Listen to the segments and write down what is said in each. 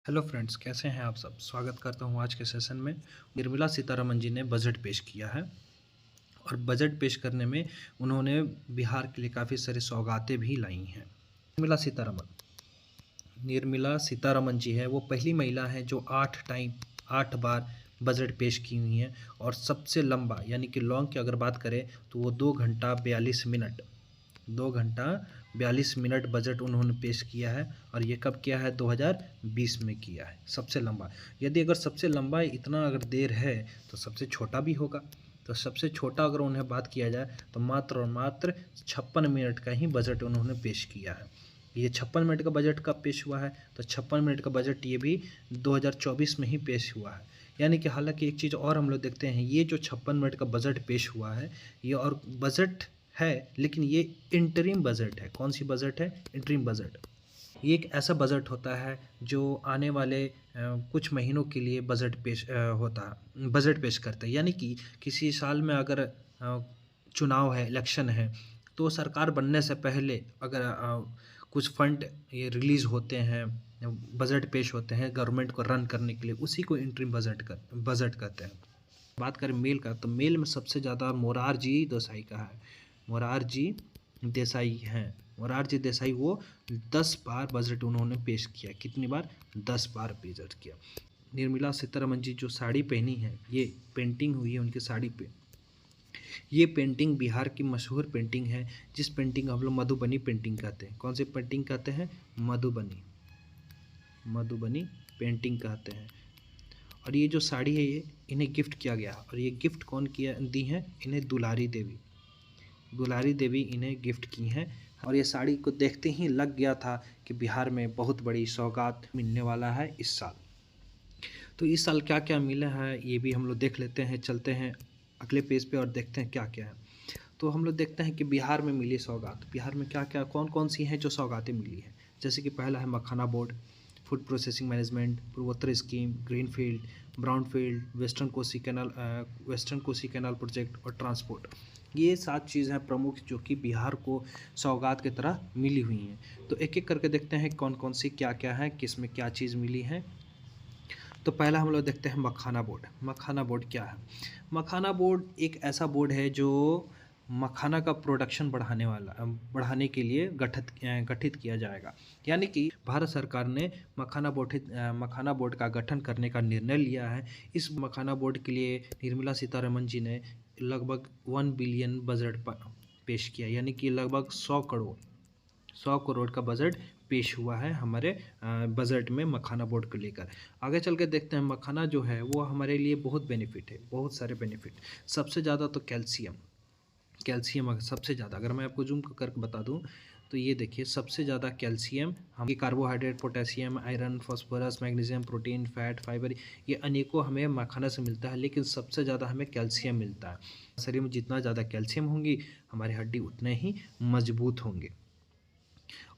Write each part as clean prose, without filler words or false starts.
Hello friends, कैसे हैं आप सब। स्वागत करता हूं आज के सेशन में। निर्मला सीतारमण जी ने बजट पेश किया है और बजट पेश करने में उन्होंने बिहार के लिए काफ़ी सारी सौगातें भी लाई हैं। निर्मला सीतारमण जी है वो पहली महिला है जो 8 बार बजट पेश की हुई हैं और सबसे लंबा यानी कि लॉन्ग की अगर बात करें तो वो 2 घंटा 42 मिनट बजट उन्होंने पेश किया है। और ये कब किया है? 2020 में किया है सबसे लंबा। यदि अगर सबसे लंबा इतना अगर देर है तो सबसे छोटा भी होगा। तो सबसे छोटा अगर उन्हें बात किया जाए तो मात्र और मात्र 56 मिनट का ही बजट उन्होंने पेश किया है। ये 56 मिनट का बजट कब पेश हुआ है? तो 56 मिनट का बजट ये भी 2024 में ही पेश हुआ है। यानी कि हालांकि एक चीज़ और हम लोग देखते हैं, ये जो 56 मिनट का बजट पेश हुआ है ये और बजट है, लेकिन ये इंटरिम बजट है। कौन सी बजट है? Interim budget. ये एक ऐसा बजट होता है जो आने वाले कुछ महीनों के लिए बजट पेश करता है। यानी कि किसी साल में अगर चुनाव है, इलेक्शन है, तो सरकार बनने से पहले अगर कुछ फंड ये रिलीज़ होते हैं, बजट पेश होते हैं गवर्नमेंट को रन करने के लिए, उसी को इंटरिम बजट कहते हैं। बात करें मेल का, तो मेल में सबसे ज़्यादा मोरारजी देसाई का है। मोरारजी देसाई हैं। मोरारजी देसाई वो 10 बार बजट उन्होंने पेश किया। कितनी बार? 10 बार बजट किया। निर्मला सीतारमण जी जो साड़ी पहनी है, ये पेंटिंग हुई है उनकी साड़ी पे। ये पेंटिंग बिहार की मशहूर पेंटिंग है, जिस पेंटिंग हम लोग मधुबनी पेंटिंग कहते हैं। कौन सी पेंटिंग कहते हैं? मधुबनी पेंटिंग कहते हैं। और ये जो साड़ी है ये इन्हें गिफ्ट किया गया। और ये गिफ्ट कौन किया दी हैं? इन्हें दुलारी देवी इन्हें गिफ्ट की हैं। और ये साड़ी को देखते ही लग गया था कि बिहार में बहुत बड़ी सौगात मिलने वाला है इस साल। तो इस साल क्या क्या मिला है ये भी हम लोग देख लेते हैं। चलते हैं अगले पेज पे और देखते हैं क्या क्या है। तो हम लोग देखते हैं कि बिहार में मिली सौगात। बिहार में क्या क्या कौन कौन सी हैं जो सौगातें मिली हैं। जैसे कि पहला है मखाना बोर्ड, फूड प्रोसेसिंग मैनेजमेंट, पूर्वोत्तर scheme, greenfield, brownfield, western Kosi canal project और ट्रांसपोर्ट। ये 7 चीज़ हैं प्रमुख जो कि बिहार को सौगात की तरह मिली हुई हैं। तो एक एक करके देखते हैं कौन कौन सी क्या क्या है, किस में क्या चीज़ मिली है। तो पहला हम लोग देखते हैं मखाना बोर्ड। मखाना बोर्ड क्या है? मखाना बोर्ड एक ऐसा बोर्ड है जो मखाना का प्रोडक्शन बढ़ाने के लिए गठित किया जाएगा। यानी कि भारत सरकार ने मखाना बोर्ड का गठन करने का निर्णय लिया है। इस मखाना बोर्ड के लिए निर्मला सीतारमण जी ने लगभग 1 बिलियन बजट पेश किया। यानी कि लगभग 100 करोड़ का बजट पेश हुआ है हमारे बजट में मखाना बोर्ड को लेकर। आगे चल के देखते हैं मखाना जो है वो हमारे लिए बहुत बेनिफिट है, बहुत सारे बेनिफिट। सबसे ज़्यादा तो कैल्शियम सबसे ज़्यादा अगर मैं आपको जूम करके बता दूं तो ये देखिए सबसे ज़्यादा कैल्शियम हम carbohydrate, potassium, iron, phosphorus, magnesium, protein, fat, fibre, ये अनेकों हमें मखाना से मिलता है। लेकिन सबसे ज़्यादा हमें कैल्शियम मिलता है। शरीर में जितना ज़्यादा कैल्शियम होंगी हमारी हड्डी उतने ही मजबूत होंगे।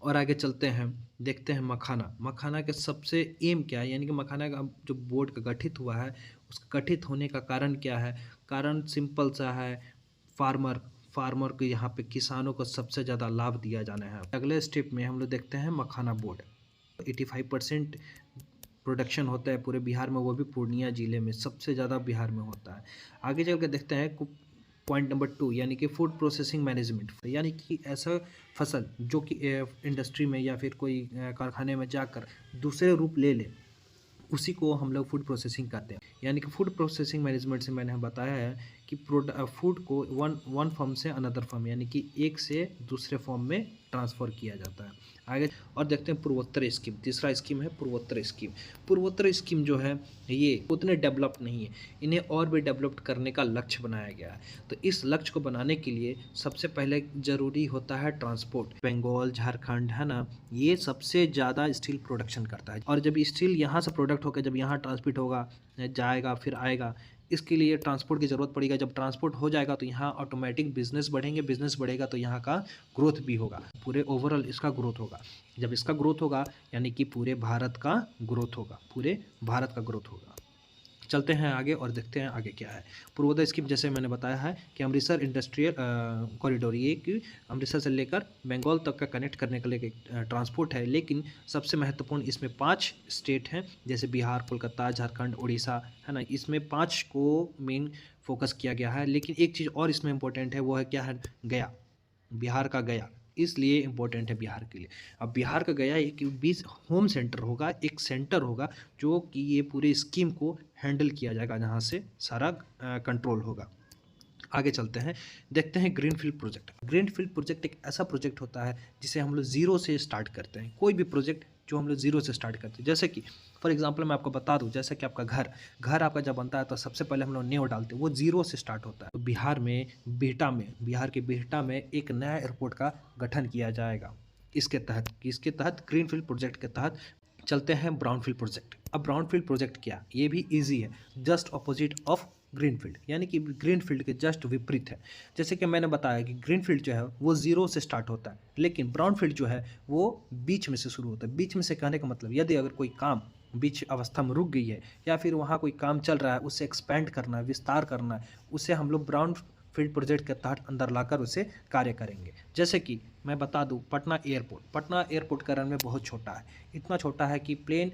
और आगे चलते हैं, देखते हैं मखाना के सबसे एम क्या है। यानी कि मखाना का जो बोर्ड का गठित हुआ है उसका गठित होने का कारण क्या है? कारण सिंपल सा है, फार्मर को यहाँ पे किसानों को सबसे ज़्यादा लाभ दिया जाना है। अगले स्टेप में हम लोग देखते हैं मखाना बोर्ड 85% प्रोडक्शन होता है पूरे बिहार में, वो भी पूर्णिया जिले में सबसे ज़्यादा बिहार में होता है। आगे चल के देखते हैं पॉइंट नंबर 2 यानी कि फूड प्रोसेसिंग मैनेजमेंट। यानी कि ऐसा फसल जो कि इंडस्ट्री में या फिर कोई कारखाने में जाकर दूसरे रूप ले ले, उसी को हम लोग फूड प्रोसेसिंग कहते हैं। यानी कि फूड प्रोसेसिंग मैनेजमेंट से मैंने बताया है कि फूड को वन फॉर्म से अनदर फॉर्म यानी कि एक से दूसरे फॉर्म में ट्रांसफ़र किया जाता है। आगे और देखते हैं पूर्वोत्तर स्कीम। तीसरा स्कीम है पूर्वोत्तर स्कीम। पूर्वोत्तर स्कीम जो है ये उतने डेवलप नहीं है, इन्हें और भी डेवलप करने का लक्ष्य बनाया गया है। तो इस लक्ष्य को बनाने के लिए सबसे पहले ज़रूरी होता है ट्रांसपोर्ट। बंगाल, झारखंड है ना, ये सबसे ज़्यादा स्टील प्रोडक्शन करता है। और जब स्टील यहाँ से प्रोडक्ट होकर जब यहाँ ट्रांसमिट होगा, जाएगा, फिर आएगा, इसके लिए ट्रांसपोर्ट की ज़रूरत पड़ेगा। जब ट्रांसपोर्ट हो जाएगा तो यहाँ ऑटोमेटिक बिजनेस बढ़ेगा तो यहाँ का ग्रोथ भी होगा, पूरे ओवरऑल इसका ग्रोथ होगा। जब इसका ग्रोथ होगा यानी कि पूरे भारत का ग्रोथ होगा। चलते हैं आगे और देखते हैं आगे क्या है। पूर्वोदय स्कीम जैसे मैंने बताया है कि अमृतसर इंडस्ट्रियल कॉरिडोर, ये कि अमृतसर से लेकर बंगाल तक का कनेक्ट करने के लिए ट्रांसपोर्ट है, लेकिन सबसे महत्वपूर्ण इसमें 5 स्टेट हैं, जैसे बिहार, कोलकाता, झारखंड, उड़ीसा, है ना। इसमें 5 को मेन फोकस किया गया है। लेकिन एक चीज़ और इसमें इम्पोर्टेंट है, वो है क्या है, गया, बिहार का गया, इसलिए इम्पोर्टेंट है बिहार के लिए। अब बिहार का गया एक 20 होम सेंटर होगा, एक सेंटर होगा जो कि ये पूरे स्कीम को हैंडल किया जाएगा, जहाँ से सारा कंट्रोल होगा। आगे चलते हैं, देखते हैं ग्रीनफील्ड प्रोजेक्ट। ग्रीनफील्ड प्रोजेक्ट एक ऐसा प्रोजेक्ट होता है जिसे हम लोग ज़ीरो से स्टार्ट करते हैं। कोई भी प्रोजेक्ट जो हम लोग ज़ीरो से स्टार्ट करते हैं, जैसे कि फॉर एग्जांपल मैं आपको बता दूं, जैसे कि आपका घर आपका जब बनता है तो सबसे पहले हम लोग नींव डालते हैं, वो ज़ीरो से स्टार्ट होता है। तो बिहार के बिहटा में एक नया एयरपोर्ट का गठन किया जाएगा इसके तहत ग्रीनफील्ड प्रोजेक्ट के तहत। चलते हैं ब्राउनफील्ड प्रोजेक्ट। अब ब्राउनफील्ड प्रोजेक्ट क्या, ये भी ईजी है, जस्ट अपोजिट ऑफ ग्रीनफील्ड, यानी कि ग्रीनफील्ड के जस्ट विपरीत है। जैसे कि मैंने बताया कि ग्रीनफील्ड जो है वो ज़ीरो से स्टार्ट होता है, लेकिन ब्राउनफील्ड जो है वो बीच में से शुरू होता है। बीच में से कहने का मतलब, यदि अगर कोई काम बीच अवस्था में रुक गई है या फिर वहाँ कोई काम चल रहा है, उसे एक्सपेंड करना है, विस्तार करना है, उसे हम लोग ब्राउन फील्ड प्रोजेक्ट के तहत अंदर लाकर उसे कार्य करेंगे। जैसे कि मैं बता दूं, पटना एयरपोर्ट का रनवे बहुत छोटा है, इतना छोटा है कि प्लेन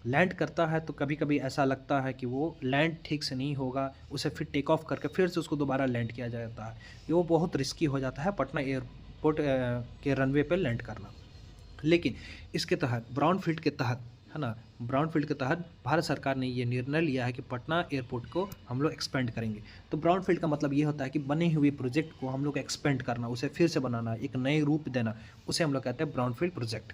लैंड करता है तो कभी कभी ऐसा लगता है कि वो लैंड ठीक से नहीं होगा, उसे फिर टेक ऑफ करके फिर से उसको दोबारा लैंड किया जाता है। ये वो बहुत रिस्की हो जाता है पटना एयरपोर्ट के रनवे पर लैंड करना। लेकिन इसके तहत ब्राउनफील्ड के तहत, है ना, ब्राउनफील्ड के तहत भारत सरकार ने ये निर्णय लिया है कि पटना एयरपोर्ट को हम लोग एक्सपेंड करेंगे। तो ब्राउनफील्ड का मतलब ये होता है कि बने हुए प्रोजेक्ट को हम लोग एक्सपेंड करना, उसे फिर से बनाना, एक नए रूप देना, उसे हम लोग कहते हैं ब्राउनफील्ड प्रोजेक्ट।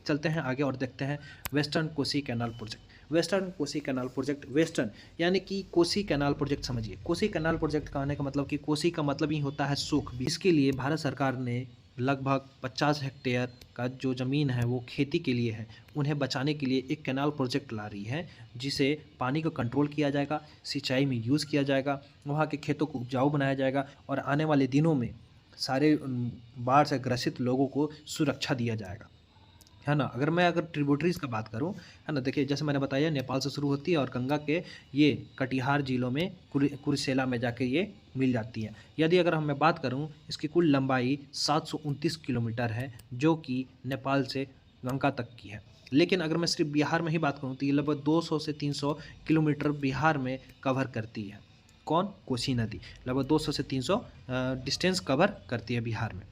चलते हैं आगे और देखते हैं western Kosi canal project. Western यानी कि कोसी कैनाल प्रोजेक्ट समझिए। कोसी कैनाल प्रोजेक्ट कहने का मतलब कि कोसी का मतलब ही होता है सुख। इसके लिए भारत सरकार ने लगभग 50 हेक्टेयर का जो ज़मीन है वो खेती के लिए है, उन्हें बचाने के लिए एक कैनाल प्रोजेक्ट ला रही है, जिसे पानी को कंट्रोल किया जाएगा, सिंचाई में यूज़ किया जाएगा, वहाँ के खेतों को उपजाऊ बनाया जाएगा और आने वाले दिनों में सारे बाढ़ से ग्रसित लोगों को सुरक्षा दिया जाएगा, है ना। अगर ट्रिब्यूटरीज का बात करूं, है ना, देखिए जैसे मैंने बताया नेपाल से शुरू होती है और गंगा के ये कटिहार जिलों में कुर्सेला में जाके ये मिल जाती है। यदि अगर मैं बात करूं, इसकी कुल लंबाई 729 किलोमीटर है, जो कि नेपाल से गंगा तक की है। लेकिन अगर मैं सिर्फ बिहार में ही बात करूं तो ये लगभग 200 से 300 किलोमीटर बिहार में कवर करती है। कौन? कोसी नदी लगभग 200 से 300 डिस्टेंस कवर करती है बिहार में।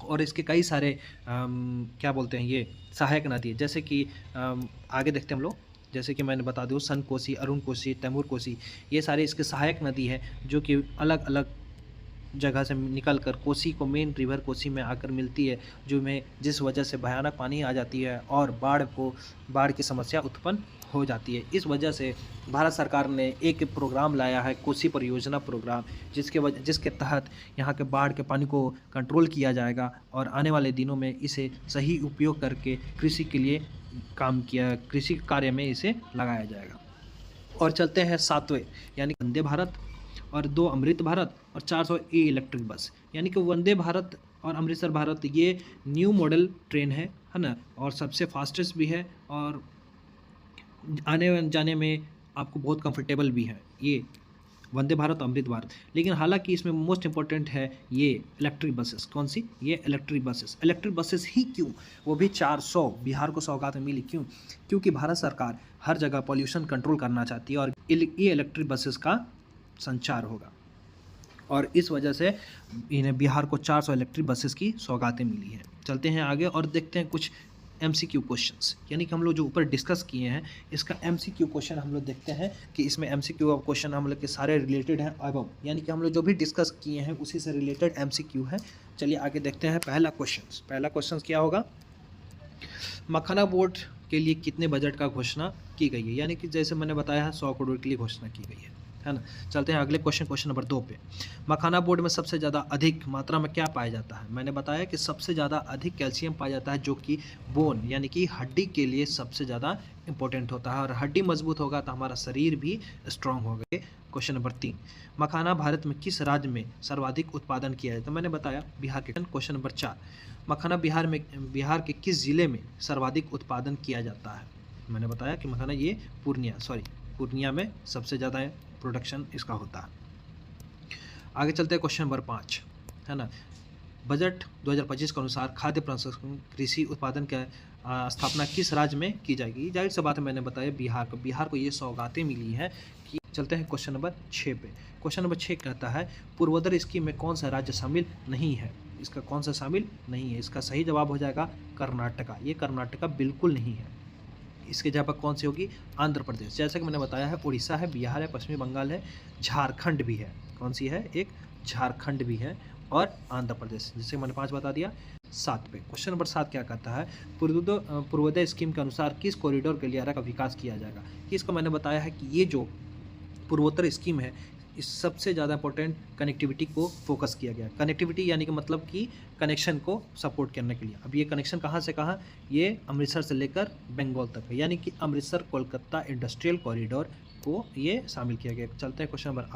और इसके कई सारे क्या बोलते हैं, ये सहायक नदी है, जैसे कि आगे देखते हैं हम लोग। जैसे कि मैंने बता दूँ, सन कोसी, अरुण कोसी, तैमूर कोसी, ये सारे इसके सहायक नदी है, जो कि अलग अलग जगह से निकल कर कोसी को, मेन रिवर कोसी में आकर मिलती है, जिस वजह से भयानक पानी आ जाती है और बाढ़ की समस्या उत्पन्न हो जाती है। इस वजह से भारत सरकार ने एक प्रोग्राम लाया है, कोसी परियोजना प्रोग्राम, जिसके तहत यहाँ के बाढ़ के पानी को कंट्रोल किया जाएगा और आने वाले दिनों में इसे सही उपयोग करके कृषि कार्य में इसे लगाया जाएगा। और चलते हैं 7वें, यानी वंदे भारत और 2 अमृत भारत और 400 ई इलेक्ट्रिक बस। यानी कि वंदे भारत और अमृतसर भारत ये न्यू मॉडल ट्रेन है ना, और सबसे फास्टेस्ट भी है और आने जाने में आपको बहुत कंफर्टेबल भी है ये वंदे भारत, अमृत भारत। लेकिन हालांकि इसमें मोस्ट इंपॉर्टेंट है ये इलेक्ट्रिक बसेस। कौन सी? ये इलेक्ट्रिक बसेस ही क्यों? वो भी 400 बिहार को सौगात में मिली। क्यों? क्योंकि भारत सरकार हर जगह पॉल्यूशन कंट्रोल करना चाहती है और ये इलेक्ट्रिक बसेस का संचार होगा, और इस वजह से इन्हें बिहार को 400 इलेक्ट्रिक बसेस की सौगातें मिली हैं। चलते हैं आगे और देखते हैं कुछ MCQ क्वेश्चंस, यानी कि हम लोग जो ऊपर डिस्कस किए हैं इसका MCQ क्वेश्चन हम लोग देखते हैं कि इसमें MCQ क्वेश्चन हम लोग के सारे रिलेटेड हैं अबव, यानी कि हम लोग जो भी डिस्कस किए हैं उसी से रिलेटेड MCQ है। चलिए आगे देखते हैं पहला क्वेश्चन क्या होगा। मखाना बोर्ड के लिए कितने बजट का घोषणा की गई है? यानी कि जैसे मैंने बताया है 100 करोड़ के लिए घोषणा की गई है ना। चलते हैं अगले क्वेश्चन नंबर 2 पे। मखाना बोर्ड में सबसे ज़्यादा अधिक मात्रा में क्या पाया जाता है? मैंने बताया कि सबसे ज़्यादा अधिक कैल्शियम पाया जाता है, जो कि बोन यानी कि हड्डी के लिए सबसे ज़्यादा इंपॉर्टेंट होता है, और हड्डी मजबूत होगा तो हमारा शरीर भी स्ट्रांग होगा। क्वेश्चन नंबर 3, मखाना भारत में किस राज्य में सर्वाधिक उत्पादन किया जाता है? मैंने बताया बिहार के। क्वेश्चन नंबर 4, मखाना बिहार के किस जिले में सर्वाधिक उत्पादन किया जाता है? मैंने बताया कि मखाना ये पूर्णिया में सबसे ज़्यादा प्रोडक्शन इसका होता है। आगे चलते हैं क्वेश्चन नंबर 5, है ना। बजट 2025 के अनुसार खाद्य प्रसंस्करण कृषि उत्पादन की स्थापना किस राज्य में की जाएगी? जाहिर सी बात है, मैंने बताया बिहार को ये सौगातें मिली हैं कि चलते हैं क्वेश्चन नंबर 6 पे। क्वेश्चन नंबर 6 कहता है पूर्वोदय स्कीम में कौन सा राज्य शामिल नहीं है? इसका कौन सा शामिल नहीं है? इसका सही जवाब हो जाएगा कर्नाटका। ये कर्नाटका बिल्कुल नहीं है। इसके जगह कौन सी होगी? आंध्र प्रदेश। जैसा कि मैंने बताया है, उड़ीसा है, बिहार है, पश्चिमी बंगाल है, झारखंड भी है। कौन सी है? एक झारखंड भी है और आंध्र प्रदेश। जैसे मैंने 5 बता दिया। 7 पे क्वेश्चन नंबर 7 क्या कहता है पूर्वोदय स्कीम के अनुसार किस कॉरिडोर गलियारा का विकास किया जाएगा? कि इसका मैंने बताया है कि ये जो पूर्वोत्तर स्कीम है, इस सबसे ज़्यादा इंपॉर्टेंट कनेक्टिविटी को फोकस किया गया। कनेक्टिविटी यानी कि मतलब कि कनेक्शन को सपोर्ट करने के लिए। अब ये कनेक्शन कहाँ से कहाँ? ये अमृतसर से लेकर बंगाल तक है, यानी कि अमृतसर कोलकाता इंडस्ट्रियल कॉरिडोर को ये शामिल किया गया। चलते हैं क्वेश्चन नंबर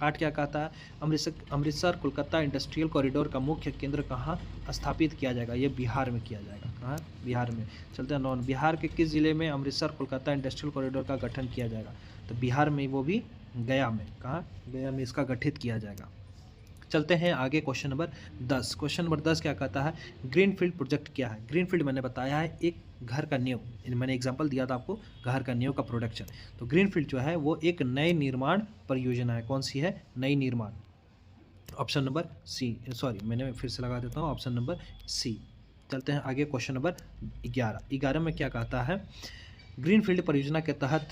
8 क्या कहता है? अमृतसर कोलकाता इंडस्ट्रियल कॉरिडोर का मुख्य केंद्र कहाँ स्थापित किया जाएगा? ये बिहार में किया जाएगा। कहाँ? बिहार में। चलते हैं 9, बिहार के किस जिले में अमृतसर कोलकाता इंडस्ट्रियल कॉरिडोर का गठन किया जाएगा? तो बिहार में, वो भी गया में। कहाँ? गया में इसका गठित किया जाएगा। चलते हैं आगे क्वेश्चन नंबर 10। क्वेश्चन नंबर 10 क्या कहता है? ग्रीनफील्ड प्रोजेक्ट क्या है? ग्रीनफील्ड मैंने बताया है एक घर का नींव, मैंने एग्जांपल दिया था आपको घर का नींव का प्रोडक्शन। तो ग्रीनफील्ड जो है वो एक नए निर्माण परियोजना है। कौन सी है? नई निर्माण। ऑप्शन नंबर सी, सॉरी मैंने फिर से लगा देता हूँ, ऑप्शन नंबर सी। चलते हैं आगे क्वेश्चन नंबर 11 में क्या कहता है? ग्रीनफील्ड परियोजना के तहत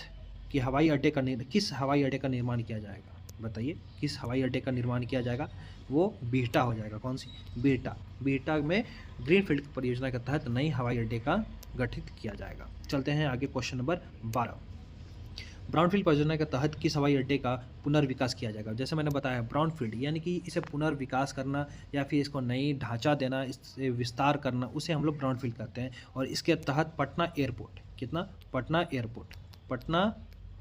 कि हवाई अड्डे का किस हवाई अड्डे का निर्माण किया जाएगा? बताइए किस हवाई अड्डे का निर्माण किया जाएगा? वो बिहटा हो जाएगा। कौन सी? बिहटा में ग्रीनफील्ड परियोजना के तहत नई हवाई अड्डे का गठित किया जाएगा। चलते हैं आगे क्वेश्चन नंबर 12। ब्राउनफील्ड परियोजना के तहत किस हवाई अड्डे का पुनर्विकास किया जाएगा? जैसे मैंने बताया ब्राउनफील्ड यानी कि इसे पुनर्विकास करना या फिर इसको नई ढांचा देना, इससे विस्तार करना, उसे हम लोग ब्राउनफील्ड करते हैं। और इसके तहत पटना एयरपोर्ट, कितना? पटना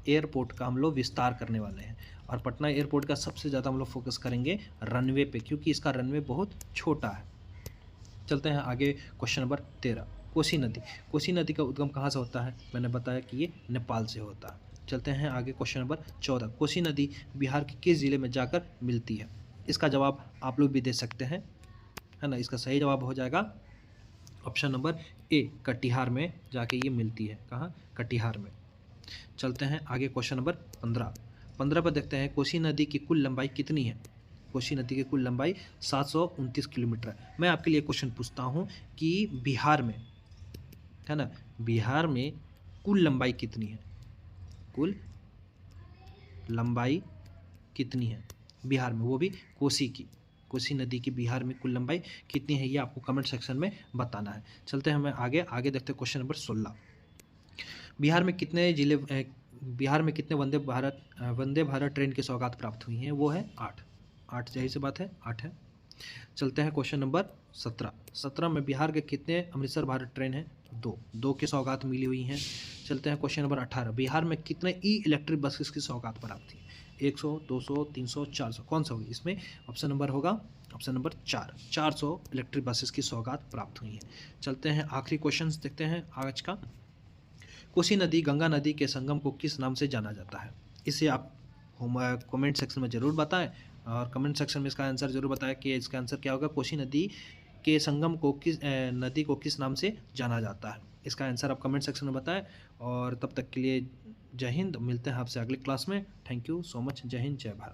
एयरपोर्ट का हम लोग विस्तार करने वाले हैं। और पटना एयरपोर्ट का सबसे ज़्यादा हम लोग फोकस करेंगे रनवे पे, क्योंकि इसका रनवे बहुत छोटा है। चलते हैं आगे क्वेश्चन नंबर 13। कोसी नदी का उद्गम कहाँ से होता है? मैंने बताया कि ये नेपाल से होता है। चलते हैं आगे क्वेश्चन नंबर 14। कोसी नदी बिहार के किस जिले में जाकर मिलती है? इसका जवाब आप लोग भी दे सकते हैं, है ना। इसका सही जवाब हो जाएगा ऑप्शन नंबर ए, कटिहार में जाके ये मिलती है। कहाँ? कटिहार में। चलते हैं आगे क्वेश्चन नंबर 15 पर देखते हैं कोसी नदी की कुल लंबाई कितनी है? कोसी नदी की कुल लंबाई 729 किलोमीटर है। मैं आपके लिए क्वेश्चन पूछता हूँ कि बिहार में, है ना, बिहार में कुल लंबाई कितनी है? कुल लंबाई कितनी है बिहार में, वो भी कोसी की? कोसी नदी की बिहार में कुल लंबाई कितनी है, ये आपको कमेंट सेक्शन में बताना है। चलते हैं हमें आगे देखते हैं क्वेश्चन नंबर 16। बिहार में कितने वंदे भारत ट्रेन की सौगात प्राप्त हुई हैं? वो है 8। जाहिर सी बात है 8 है। चलते हैं क्वेश्चन नंबर 17 में बिहार के कितने अमृतसर भारत ट्रेन हैं? 2 की सौगात मिली हुई हैं। चलते हैं क्वेश्चन नंबर 18। बिहार में कितने ई इलेक्ट्रिक बसेस की सौगात प्राप्त हुई? 100, 200, 300, 400, कौन सा होगी इसमें? ऑप्शन नंबर होगा ऑप्शन नंबर 400 इलेक्ट्रिक बसेस की सौगात प्राप्त हुई हैं। चलते हैं आखिरी क्वेश्चन देखते हैं आज का। कोसी नदी गंगा नदी के संगम को किस नाम से जाना जाता है? इसे आप कमेंट सेक्शन में ज़रूर बताएं, और कमेंट सेक्शन में इसका आंसर ज़रूर बताएं कि इसका आंसर क्या होगा। कोसी नदी के संगम को किस नाम से जाना जाता है? इसका आंसर आप कमेंट सेक्शन में बताएं। और तब तक के लिए जय हिंद, मिलते हैं आपसे अगले क्लास में। Thank you so much. जय हिंद, जय भारत।